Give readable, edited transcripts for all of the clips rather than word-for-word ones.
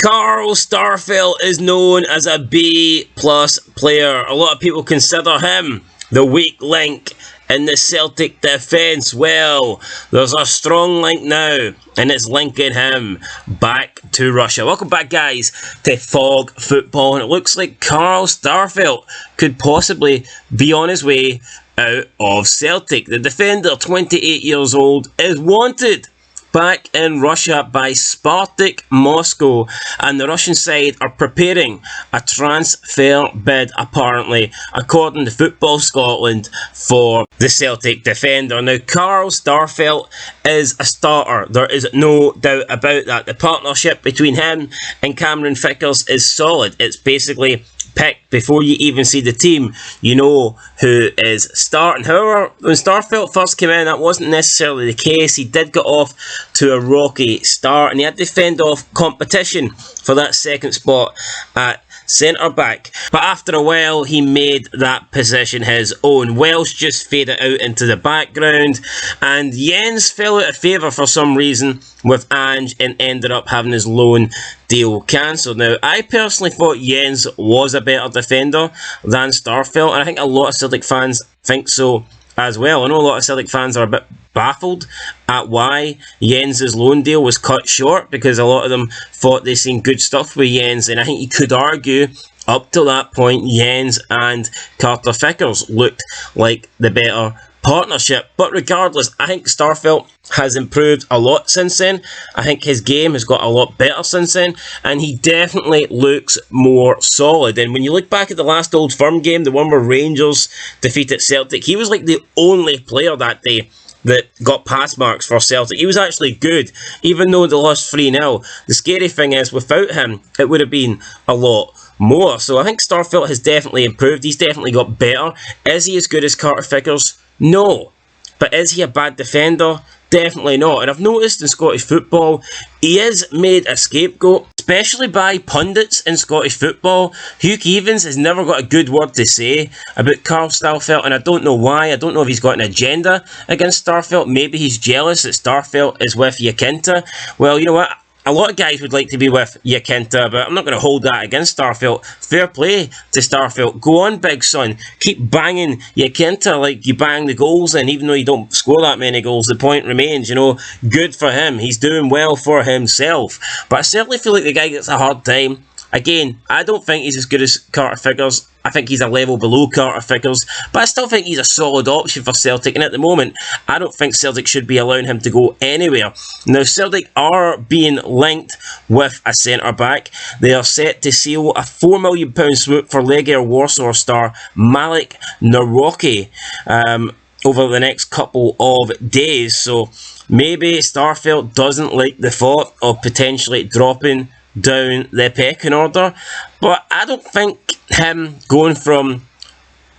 Carl Starfield is known as a B-plus player. A lot of people consider him the weak link in the Celtic defence. Well, there's a strong link now, and it's linking him back to Russia. Welcome back, guys, to Fog Football, and it looks like Carl Starfield could possibly be on his way out of Celtic. The defender, 28 years old, is wanted back in Russia by Spartak Moscow, and the Russian side are preparing a transfer bid, apparently, according to Football Scotland, for the Celtic defender. Now, Carl Starfelt is a starter. There is no doubt about that. The partnership between him and Cameron Vickers is solid. It's basically picked before you even see the team. You know who is starting. However, when Starfield first came in, that wasn't necessarily the case. He did get off to a rocky start, and he had to fend off competition for that second spot at centre back. But after a while, he made that position his own. Welsh just faded out into the background, and Jens fell out of favour for some reason with Ange and ended up having his loan deal cancelled. Now, I personally thought Jens was a better defender than Starfield, and I think a lot of Celtic fans think so as well. I know a lot of Celtic fans are a bit baffled at why Jens' loan deal was cut short, because a lot of them thought they seen good stuff with Jens, and I think you could argue up to that point Jens and Carter Vickers looked like the better partnership. But regardless, I think Starfield has improved a lot since then. I think his game has got a lot better since then, and he definitely looks more solid. And when you look back at the last Old Firm game, the one where Rangers defeated Celtic, he was like the only player that day that got pass marks for Celtic. He was actually good, even though they lost 3-0. The scary thing is, without him, it would have been a lot more. So I think Starfield has definitely improved. He's definitely got better. Is he as good as Carter Vickers? No. But is he a bad defender? Definitely not. And I've noticed in Scottish football, he is made a scapegoat, especially by pundits in Scottish football. Hugh Evans has never got a good word to say about Carl Starfield, and I don't know why. I don't know if he's got an agenda against Starfield. Maybe he's jealous that Starfield is with Yakinta. Well, you know what? A lot of guys would like to be with Yakinta, but I'm not going to hold that against Starfield. Fair play to Starfield. Go on, big son. Keep banging Yakinta like you bang the goals in, even though you don't score that many goals. The point remains, you know, good for him. He's doing well for himself. But I certainly feel like the guy gets a hard time. Again, I don't think he's as good as Carter Vickers. I think he's a level below Carter Vickers, but I still think he's a solid option for Celtic, and at the moment, I don't think Celtic should be allowing him to go anywhere. Now, Celtic are being linked with a centre-back. They are set to seal a £4 million swoop for Legia Warsaw star Malik Naroki over the next couple of days, so maybe Starfield doesn't like the thought of potentially dropping down the pecking order, but I don't think him going from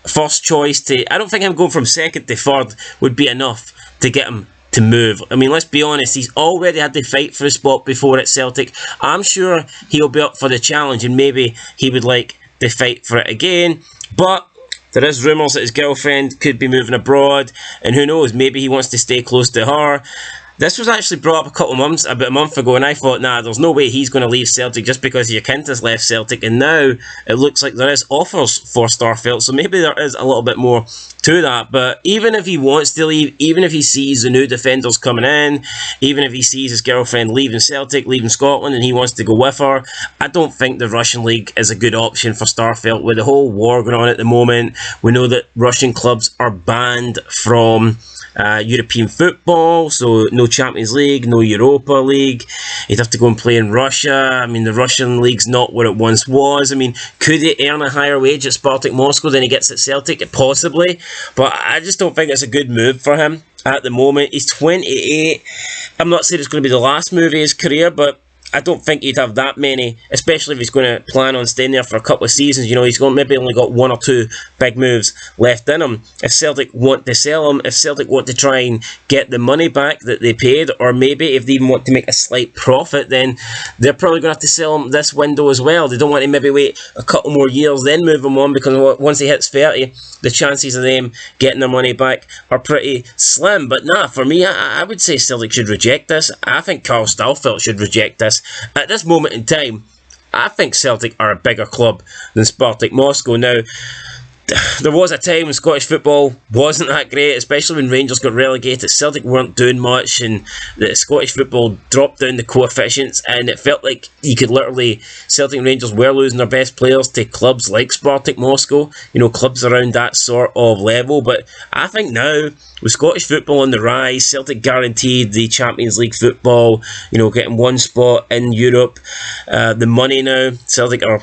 first choice to, I don't think him going from second to third would be enough to get him to move. I mean, let's be honest, he's already had to fight for a spot before at Celtic. I'm sure he'll be up for the challenge, and maybe he would like to fight for it again, but there is rumours that his girlfriend could be moving abroad, and who knows, maybe he wants to stay close to her. This was actually brought up about a month ago, and I thought, nah, there's no way he's going to leave Celtic just because Yakinta's left Celtic, and now it looks like there is offers for Starfield, so maybe there is a little bit more to that. But even if he wants to leave, even if he sees the new defenders coming in, even if he sees his girlfriend leaving Celtic, leaving Scotland, and he wants to go with her, I don't think the Russian league is a good option for Starfield. With the whole war going on at the moment, we know that Russian clubs are banned from European football, so no Champions League, no Europa League. He'd have to go and play in Russia. I mean, the Russian league's not what it once was. I mean, could he earn a higher wage at Spartak Moscow than he gets at Celtic? Possibly, but I just don't think it's a good move for him at the moment. He's 28. I'm not saying it's going to be the last move of his career, but I don't think he'd have that many, especially if he's going to plan on staying there for a couple of seasons. You know, he's maybe only got one or two big moves left in him. If Celtic want to sell him, if Celtic want to try and get the money back that they paid, or maybe if they even want to make a slight profit, then they're probably going to have to sell him this window as well. They don't want to maybe wait a couple more years, then move him on, because once he hits 30, the chances of them getting their money back are pretty slim. But nah, for me, I would say Celtic should reject this. I think Carl Starfelt should reject this. At this moment in time, I think Celtic are a bigger club than Spartak Moscow. Now, there was a time when Scottish football wasn't that great, especially when Rangers got relegated. Celtic weren't doing much, and the Scottish football dropped down the coefficients, and it felt like you could literally, Celtic and Rangers were losing their best players to clubs like Spartak Moscow, clubs around that sort of level. But I think now, with Scottish football on the rise, Celtic guaranteed the Champions League football, getting one spot in Europe. The money now, Celtic are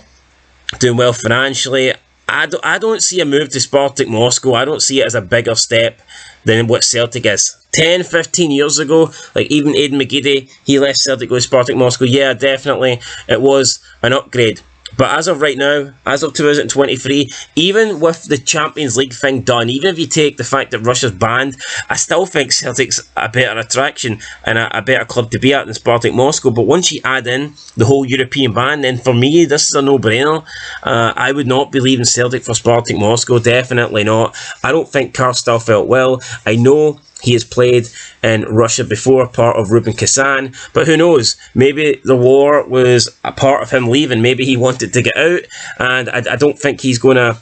doing well financially. I don't see a move to Spartak Moscow. I don't see it as a bigger step than what Celtic is. 10, 15 years ago, like even Aidan McGeady, he left Celtic to go to Spartak Moscow. Yeah, definitely, it was an upgrade. But as of right now, as of 2023, even with the Champions League thing done, even if you take the fact that Russia's banned, I still think Celtic's a better attraction and a better club to be at than Spartak Moscow. But once you add in the whole European ban, then for me, this is a no-brainer. I would not be leaving Celtic for Spartak Moscow, definitely not. I don't think Karl Starfelt will. I know he has played in Russia before, part of Rubin Kazan, but who knows? Maybe the war was a part of him leaving. Maybe he wanted to get out, and I don't think he's going to.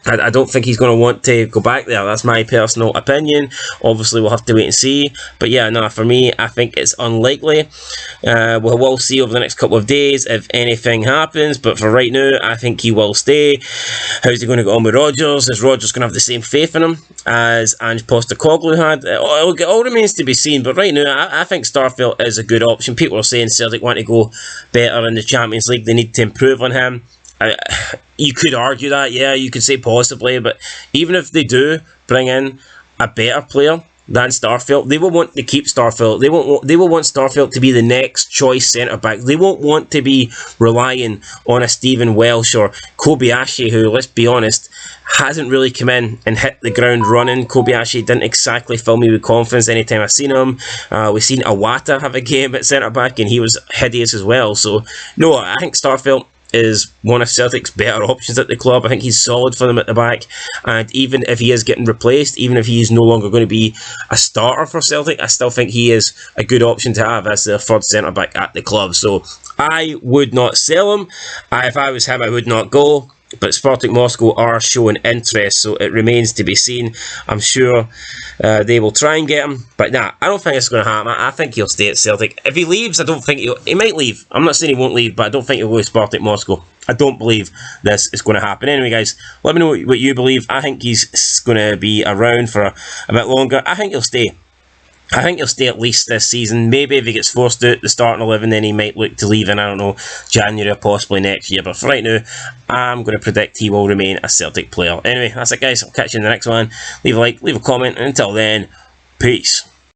I don't think he's going to want to go back there. That's my personal opinion. Obviously, we'll have to wait and see. But yeah, no, for me, I think it's unlikely. We'll see over the next couple of days if anything happens. But for right now, I think he will stay. How's he going to get on with Rodgers? Is Rodgers going to have the same faith in him as Ange Postecoglou had? It all remains to be seen. But right now, I think Starfield is a good option. People are saying Celtic want to go better in the Champions League. They need to improve on him. You could argue that, yeah, you could say possibly, but even if they do bring in a better player than Starfield, they will want to keep Starfield. They will want Starfield to be the next choice centre back. They won't want to be relying on a Stephen Welsh or Kobayashi, who, let's be honest, hasn't really come in and hit the ground running. Kobayashi didn't exactly fill me with confidence anytime I've seen him. We've seen Iwata have a game at centre back, and he was hideous as well. So no, I think Starfield is one of Celtic's better options at the club. I think he's solid for them at the back, and even if he is getting replaced, even if he is no longer going to be a starter for Celtic, I still think he is a good option to have as the third centre back at the club. So I would not sell him. If I was him, I would not go. But Spartak Moscow are showing interest, so it remains to be seen. I'm sure they will try and get him, but nah, I don't think it's going to happen. I think he'll stay at Celtic. If he leaves, I don't think he might leave. I'm not saying he won't leave, but I don't think he'll go to Spartak Moscow. I don't believe this is going to happen. Anyway, guys, let me know what you believe. I think he's going to be around for a bit longer. I think he'll stay. I think he'll stay at least this season. Maybe if he gets forced out the starting 11, then he might look to leave in, I don't know, January or possibly next year. But for right now, I'm going to predict he will remain a Celtic player. Anyway, that's it, guys. I'll catch you in the next one. Leave a like, leave a comment, and until then, peace.